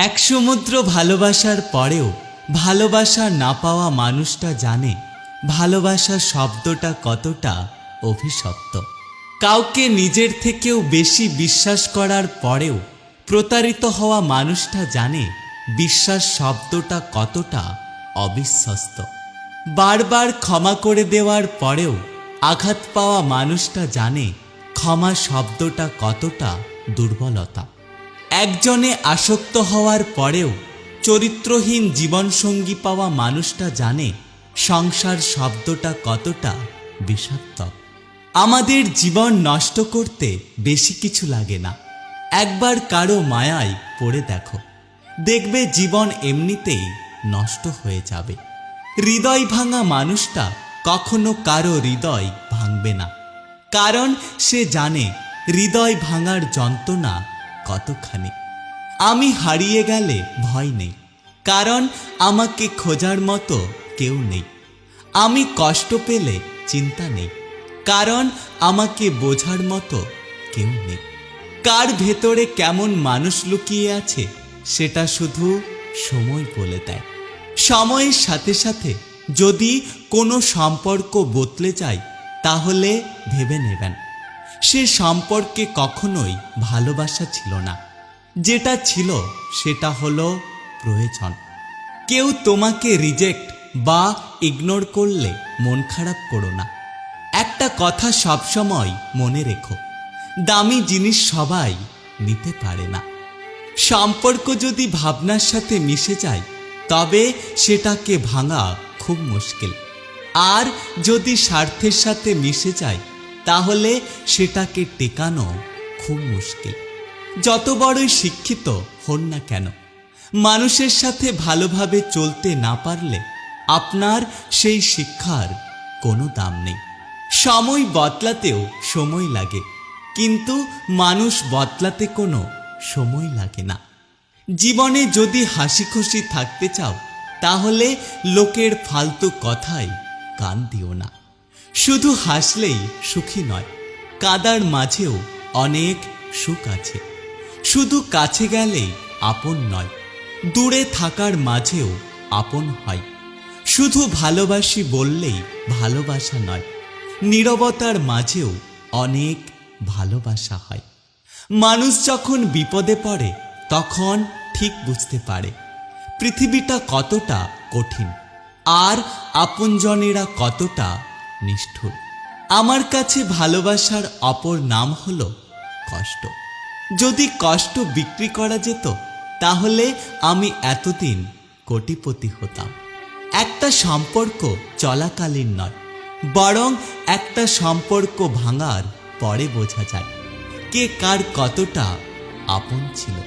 এক সমুদ্র ভালোবাসার পরেও ভালোবাসা না পাওয়া মানুষটা জানে ভালোবাসা শব্দটা কতটা অভিশপ্ত। কাউকে নিজের থেকেও বেশি বিশ্বাস করার পরেও প্রতারিত হওয়া মানুষটা জানে বিশ্বাস শব্দটা কতটা অবিশ্বস্ত। বারবার ক্ষমা করে দেওয়ার পরেও আঘাত পাওয়া মানুষটা জানে ক্ষমা শব্দটা কতটা দুর্বলতা। একজনে আসক্ত হওয়ার পরেও চরিত্রহীন জীবনসঙ্গী পাওয়া মানুষটা জানে সংসার শব্দটা কতটা বিষাক্ত। আমাদের জীবন নষ্ট করতে বেশি কিছু লাগে না। একবার কারো মায়ায় পড়ে দেখো, দেখবে জীবন এমনিতেই নষ্ট হয়ে যাবে। হৃদয় ভাঙা মানুষটা কখনো কারো হৃদয় ভাঙবে না, কারণ সে জানে হৃদয় ভাঙার যন্ত্রণা কতখানি। আমি হারিয়ে গেলে ভয় নেই, কারণ আমাকে খোঁজার মতো কেউ নেই। আমি কষ্ট পেলে চিন্তা নেই, কারণ আমাকে বোঝার মতো কেউ নেই। কার ভেতরে কেমন মানুষ লুকিয়ে আছে সেটা শুধু সময় বলে দেয়। সময়ের সাথে সাথে যদি কোনো সম্পর্ক বদলে যায় তাহলে ভেবে নেবেন সে সম্পর্কে কখনোই ভালোবাসা ছিল না। যেটা ছিল সেটা হলো প্রয়োজন। কেউ তোমাকে রিজেক্ট বা ইগনোর করলে মন খারাপ করো না। একটা কথা সবসময় মনে রেখো, দামি জিনিস সবাই নিতে পারে না। সম্পর্ক যদি ভাবনার সাথে মিশে যায় তবে সেটাকে ভাঙা খুব মুশকিল, আর যদি স্বার্থের সাথে মিশে যায় তাহলে সেটাকে টেকানো খুব মুশকিল। যত বড়ই শিক্ষিত হন না কেন, মানুষের সাথে ভালোভাবে চলতে না পারলে আপনার সেই শিক্ষার কোনো দাম নেই। সময় বদলাতেও সময় লাগে, কিন্তু মানুষ বদলাতে কোনো সময় লাগে না। জীবনে যদি হাসি খুশি থাকতে চাও তাহলে লোকের ফালতু কথায় কান দিও না। শুধু হাসলেই সুখী নয়, কাদার মাঝেও অনেক সুখ আছে। শুধু কাছে গেলেই আপন নয়, দূরে থাকার মাঝেও আপন হয়। শুধু ভালোবাসি বললেই ভালোবাসা নয়, নীরবতার মাঝেও অনেক ভালোবাসা হয়। মানুষ যখন বিপদে পড়ে তখন ঠিক বুঝতে পারে পৃথিবীটা কতটা কঠিন আর আপনজনেরা কতটা নিষ্ঠুর। আমার কাছে ভালোবাসার অপর নাম হলো কষ্ট। যদি কষ্ট বিক্রি করা যেত তাহলে আমি এতদিন কোটিপতি হতাম। একটা সম্পর্ক চলাকালীন নয়, বরং একটা সম্পর্ক ভাঙার পরে বোঝা যায় কে কার কতটা আপন ছিল।